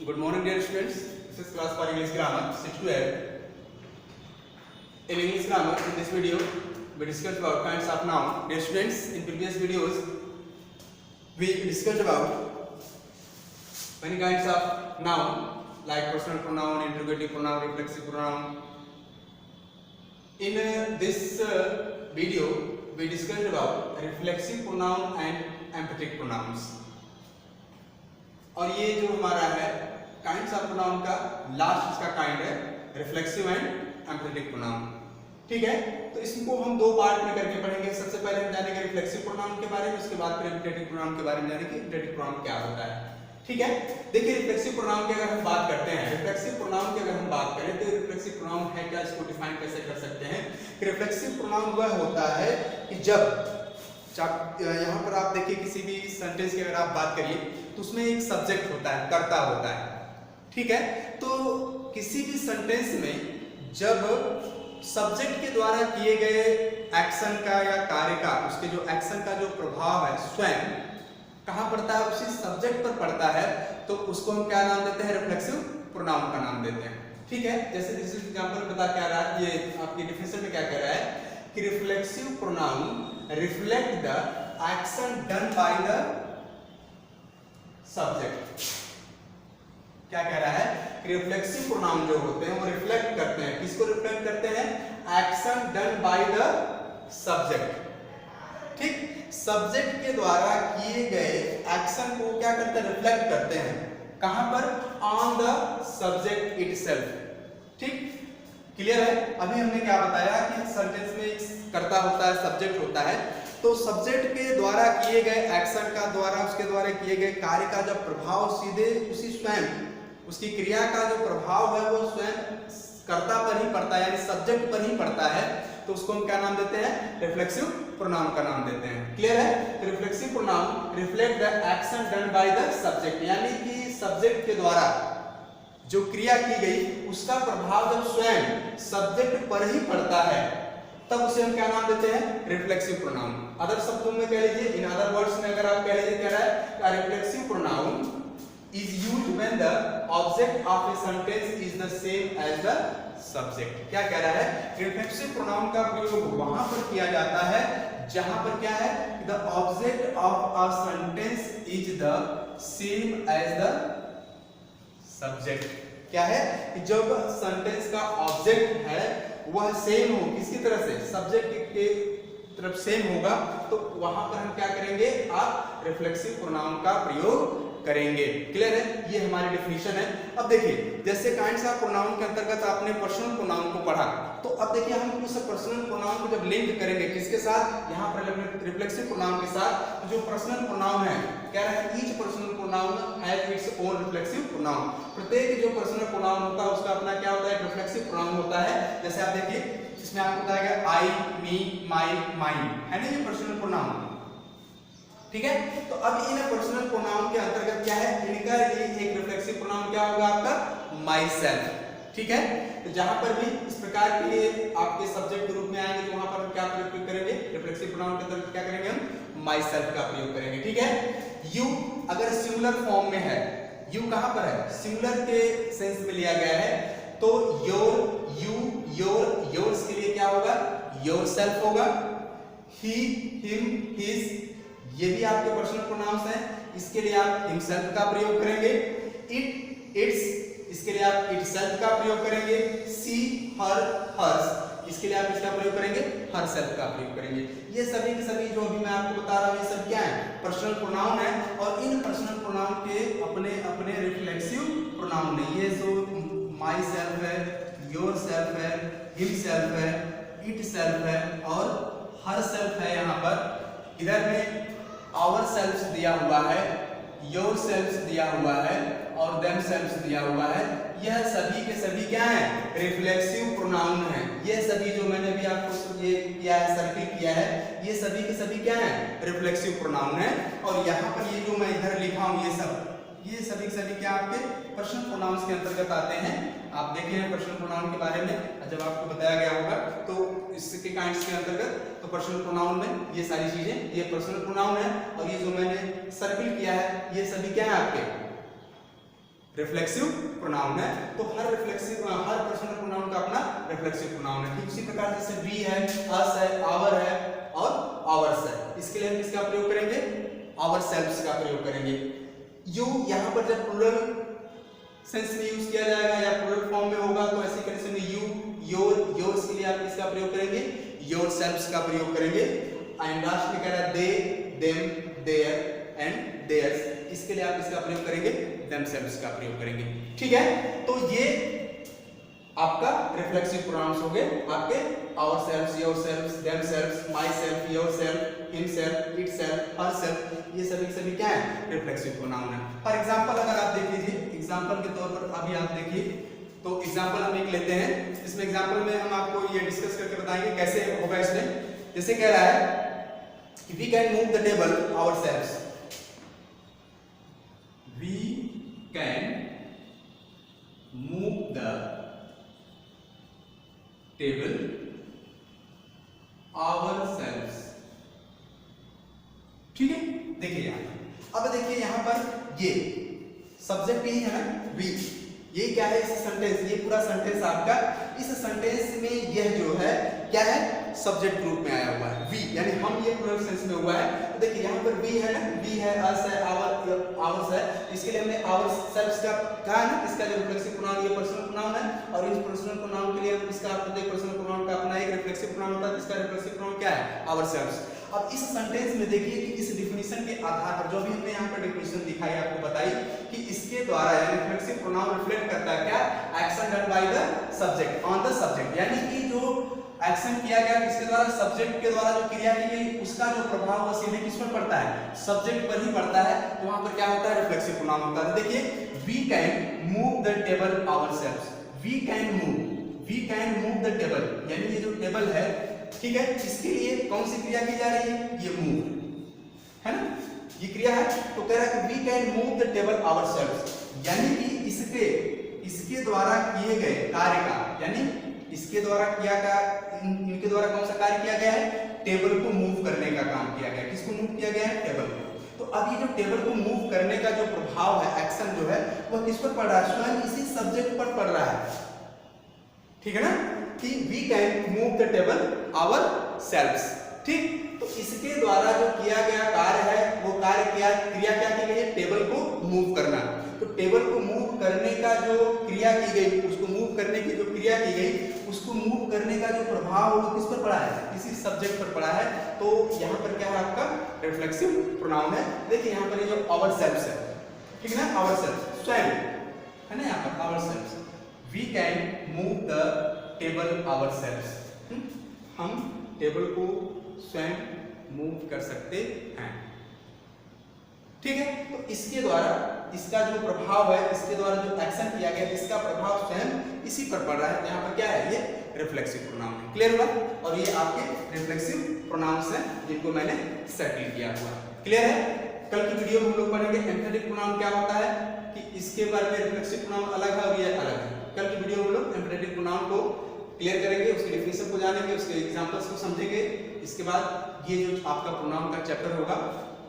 Good morning, dear students. This is class for English grammar 6 to 8. In English grammar, in this video, we discussed about kinds of noun. Dear students, in previous videos, we discussed about many kinds of noun like personal pronoun, interrogative pronoun, reflexive pronoun. In this video, we discussed about reflexive pronoun and emphatic pronouns. और ये जो हमारा है kinds of pronoun का last इसका kind है reflexive and emphatic pronoun. ठीक है, तो इसको हम दो पार्ट में करके पढ़ेंगे। सबसे पहले हम जानेंगे रिफ्लेक्सिव प्रोनाउन के बारे में, उसके बाद फिर एम्फेटिक प्रोनाउन के बारे में जानेंगे एम्फेटिक प्रोनाउन क्या होता है। ठीक है, देखिए रिफ्लेक्सिव प्रोनाउन की अगर हम बात करते हैं, रिफ्लेक्सिव प्रोनाउन की अगर हम बात करें तो रिफ्लेक्सिव प्रोनाउन है क्या, इसको डिफाइन कैसे कर सकते हैं कि रिफ्लेक्सिव प्रोनाउन वह होता है कि जब यहाँ पर आप देखिए किसी भी सेंटेंस की अगर आप बात करिए तो उसमें एक सब्जेक्ट होता है, कर्ता होता है। ठीक है, तो किसी भी सेंटेंस में जब सब्जेक्ट के द्वारा किए गए एक्शन का या कार्य का, उसके जो एक्शन का जो प्रभाव है स्वयं कहाँ पड़ता है, उसी सब्जेक्ट पर पड़ता है, तो उसको हम क्या नाम देते हैं, रिफ्लेक्सिव प्रोनाउन का नाम देते हैं। ठीक है, जैसे दिस एग्जांपल बता क्या रहा है, ये आपकी डेफिनेशन में क्या कह रहा है कि reflexive pronoun reflect the action done by the subject. क्या कह रहा है कि रिफ्लेक्सिव प्रोनाउन जो होते हैं वो रिफ्लेक्ट करते हैं, किसको रिफ्लेक्ट करते हैं, action done by the subject. ठीक, सब्जेक्ट के द्वारा किए गए एक्शन को क्या करते हैं, रिफ्लेक्ट करते हैं। कहां पर, ऑन द सब्जेक्ट इटसेल्फ। ठीक, क्लियर है। अभी हमने क्या बताया कि सेंटेंस में एक कर्ता होता है, सब्जेक्ट होता है, तो सब्जेक्ट के द्वारा किए गए एक्शन का द्वारा, उसके द्वारा किए गए कार्य का जब प्रभाव सीधे उसी स्वयं, उसकी क्रिया का जो प्रभाव है वो स्वयं कर्ता पर ही पड़ता है, यानी सब्जेक्ट पर ही पड़ता है, तो उसको हम क्या नाम देते हैं, रिफ्लेक्सिव प्रोनाउन का नाम देते हैं। क्लियर है। Reflexive pronoun reflect the action done by the subject, यानी कि सब्जेक्ट के द्वारा जो क्रिया की गई उसका प्रभाव जब स्वयं सब्जेक्ट पर ही पड़ता है, तब उसे हम क्या नाम देते हैं, रिफ्लेक्सिव प्रोनाउन। अदर शब्दों में कह लीजिए, इन अदर वर्ड्स में अगर आप कह लीजिए, कह रहा है reflexive pronoun is used when the object of a sentence is the same as the subject। क्या कह रहा है, रिफ्लेक्सिव प्रोनाउन का प्रयोग वहां पर किया जाता है जहां पर क्या है, the object of a sentence is the same as the subject। क्या है कि जब सेंटेंस का ऑब्जेक्ट है वह सेम हो, किसकी तरह से, सब्जेक्ट के तरफ सेम होगा, तो वहां पर हम क्या करेंगे, आप रिफ्लेक्सिव प्रोनाउन का प्रयोग करेंगे। क्लियर है, ये हमारी डेफिनेशन है। अब देखिए, जैसे काइंड्स ऑफ प्रोनाउन के अंतर्गत आपने पर्सनल प्रोनाउन को पढ़ा, तो अब देखिए हम उस पर्सनल प्रोनाउन को जब लिंक करेंगे किसके साथ, यहाँ पर रिफ्लेक्सिव प्रोनाउन के साथ, तो जो पर्सनल प्रोनाउन है, कह रहा है each personal pronoun has its own reflexive pronoun. प्रत्येक जो पर्सनल प्रोनाउन होता है उसका अपना क्या होता है, रिफ्लेक्सिव प्रोनाउन होता है। जैसे आप देखिए इसमें आपको बताया आई, मी, माई, माइन, है ना, ये पर्सनल प्रोनाउन। ठीक है, तो अब इन पर्सनल प्रोनाउन के अंतर्गत क्या है, इनका एक रिफ्लेक्सिव प्रोनाउन क्या होगा आपका, माई सेल्फ। ठीक है, तो जहां पर भी इस प्रकार के आपके सब्जेक्ट के रूप में आएंगे तो वहां पर हम क्या प्रयोग करेंगे, रिफ्लेक्सिव प्रोनाउन के अंतर्गत क्या करेंगे, हम माई सेल्फ का प्रयोग करेंगे। ठीक है, यू अगर सिंगुलर फॉर्म में है, यू कहां पर है, सिंगुलर के सेंस में लिया गया है, तो योर, यू, योर्स के लिए क्या होगा, योर सेल्फ होगा। ही, हिम, हिज, ये भी आपके पर्सनल प्रोनाउंस हैं, इसके लिए आप हिमसेल्फ का प्रयोग करेंगे। इट, इट्स, इसके लिए आप इटसेल्फ का प्रयोग करेंगे। सी, हर, हर्स, इसके लिए आप इसका प्रयोग करेंगे, हरसेल्फ का प्रयोग करेंगे। ये सभी के सभी जो अभी मैं आपको बता रहा हूं, ये सब क्या है, पर्सनल प्रोनाउन है, और इन पर्सनल प्रोनाउन के अपने अपने रिफ्लेक्सिव प्रोनाउन है। ये जो माई सेल्फ है, योर सेल्फ है, हिम सेल्फ है, इट सेल्फ है और हर सेल्फ है। यहाँ पर इधर में आवर सेल्फ दिया हुआ है, योर सेल्फ दिया हुआ है और देम सेल्फ दिया हुआ है। यह सभी के सभी क्या है, रिफ्लेक्सिव प्रोनाउन है। ये सभी जो मैंने भी आपको ये किया है, सर्किल किया है, ये सभी के सभी क्या है, रिफ्लेक्सिव प्रोनाउन है। और यहाँ पर ये जो मैं इधर लिखा हूँ, ये सभी के सभी क्या आपके पर्सनल प्रोनाउंस के अंतर्गत आते हैं। आप देखे हैं पर्सनल प्रोनाउन के बारे में, जब आपको बताया गया होगा तो इसके काइंड्स के अंतर्गत, तो पर्सनल प्रोनाउन में ये सारी चीजें, ये पर्सनल प्रोनाउन है। और ये जो मैंने सर्किल किया है, ये सभी क्या है आपके रिफ्लेक्सिव प्रोनाउन है, तो हर पर्सनल प्रोनाउन का अपना रिफ्लेक्सिव प्रोनाउन है। ठीक उसी प्रकार जैसे वी है, अस है, आवर है और आवर्स है, इसके लिए हम किसका प्रयोग करेंगे? आवर सेल्व्स का प्रयोग करेंगे। यू यहाँ पर जब प्लूरल सेंस में यूज किया जाएगा या प्लूरल फॉर्म में होगा तो ऐसी कंडीशन में यू, योर्स के लिए आप किसका प्रयोग करेंगे? योर सेल्व्स का प्रयोग करेंगे। एंड लास्ट में कह रहा है दे, देम, देयर एंड देयर्स, इसके लिए आप इसका प्रयोग करेंगे? देमसेल्व्स का प्रयोग करेंगे। ठीक है, तो ये आपका रिफ्लेक्सिव प्रोनाउंस हो गए आपके ourselves, yourselves, themselves, myself, yourself, himself, itself, herself, ये सभी क्या है? रिफ्लेक्सिव प्रोनाउन है। फॉर एग्जांपल अगर आप देख लीजिए, एग्जांपल के तौर पर अभी आप देखिए, तो एग्जांपल हम एक लेते हैं, इसमें एग्जांपल में हम आपको ये डिस्कस करके बताएंगे कैसे होगा इसमें। जैसे कह रहा है कि we can move the table ourselves, we can move the table ourselves. ठीक है, देखिए यहां, अब देखिए यहां पर ये सब्जेक्ट ही है ना, वी, ये क्या है? इस सेंटेंस, ये पूरा सेंटेंस आपका, इस सेंटेंस में यह जो है क्या है? सब्जेक्ट ग्रुप में आया हुआ है वी, यानी हम, ये प्लूरल सेंस में हुआ है। तो देखिए यहाँ पर वी है ना, वी है, अस है, आवर्स है, इसके लिए हमने आवर सेल्व्स का कहा है ना, इसका जो रिफ्लेक्सिव प्रोनाउन ये पर्सनल प्रोनाउन है, और इस पर्सनल प्रोनाउन के लिए हम इसका प्रत्येक पर्सनल प्रोनाउन का अपना एक रिफ्लेक्सिव प्रोनाउन होता है, इसका रिफ्लेक्सिव प्रोनाउन क्या है? Ourselves. अब इस सेंटेंस में देखिए कि इस डिफिनीशन के आधार पर जो भी हमने यहाँ पर डिफिनीशन दिखाई आपको बताई कि इसके द्वारा यानी रिफ्लेक्सिव प्रोनाउन रिफ्लेक्ट करता है क्या? Action done by the subject on the subject, यानी कि जो एक्शन किया गया किसके द्वारा? सब्जेक्ट के द्वारा जो क्रिया की गई उसका जो प्रभाव वो सीधे किस पर पड़ता है? सब्जेक्ट पर ही पड़ता है, तो वहां पर क्या होता है? रिफ्लेक्सिव प्रोनाउन होता है। देखिए we can move the table ourselves, we can move the table, यानी ये जो टेबल है, ठीक है, इसके लिए कौन सी क्रिया की जा रही है? ये मूव है ना, ये क्रिया है। तो कह रहा है कि we can move the table ourselves, यानी कि इसके द्वारा किए गए कार्य का, यानी इसके द्वारा किया गया, इनके द्वारा कौन सा कार्य किया गया है? टेबल को मूव करने का काम किया गया। किसको मूव किया गया है? टेबल को। तो अब ये जो टेबल को मूव करने का जो प्रभाव है, एक्शन जो है, वह किस पर पड़ रहा है? स्वयं इसी सब्जेक्ट पर पड़ रहा है। ठीक है ना, कि we can move the table ourselves. ठीक, तो इसके द्वारा जो किया गया कार्य है, वो क्रिया क्या की गई है? टेबल को मूव करना। तो टेबल को मूव करने का जो क्रिया की गई, उसको मूव करने की जो क्रिया की गई, उसको मूव करने का जो प्रभाव वो किस पर पड़ा है? इसी सब्जेक्ट पर पड़ा है। तो यहाँ पर क्या है? आपका रिफ्लेक्सिव प्रोनाउन है। देखिए यहाँ पर ये जो आवरसेल्व्स है, ठीक है ना, आवरसेल्व्स स्वयं है ना, यहाँ पर ourselves, we can move the table ourselves, हम टेबल को स्वयं मूव कर सकते हैं। ठीक है, तो इसके द्वारा इसका जो प्रभाव है, इसके द्वारा जो एक्शन किया गया, इसका प्रभाव स्वयं इसी पर पड़ रहा है। यहाँ पर क्या है? ये रिफ्लेक्सिव प्रोनाउन है। क्लियर हुआ? और ये आपके रिफ्लेक्सिव प्रोनाउंस हैं जिनको मैंने सेटल किया हुआ। क्लियर है? कल की वीडियो में हम लोग पढ़ेंगे एम्फेटिक प्रोनाउन क्या होता है, कि इसके बारे में रिफ्लेक्सिव प्रोनाउन अलग है और ये अलग है। कल की वीडियो में हम लोग एम्फेटिक प्रोनाउन को क्लियर करेंगे, उसकी डेफिनेशन को जानेंगे, उसके एग्जांपल्स को समझेंगे। इसके बाद ये जो आपका प्रोनाउन का चैप्टर होगा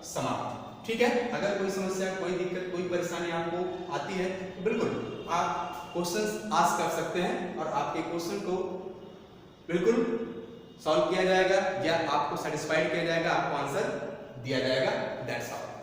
समाप्त। ठीक है, अगर कोई समस्या, कोई दिक्कत, कोई परेशानी आपको आती है तो बिल्कुल आप क्वेश्चंस आस्क कर सकते हैं और आपके क्वेश्चन को बिल्कुल सॉल्व किया जाएगा या आपको सेटिस्फाइड किया जाएगा, आपको आंसर दिया जाएगा। That's all.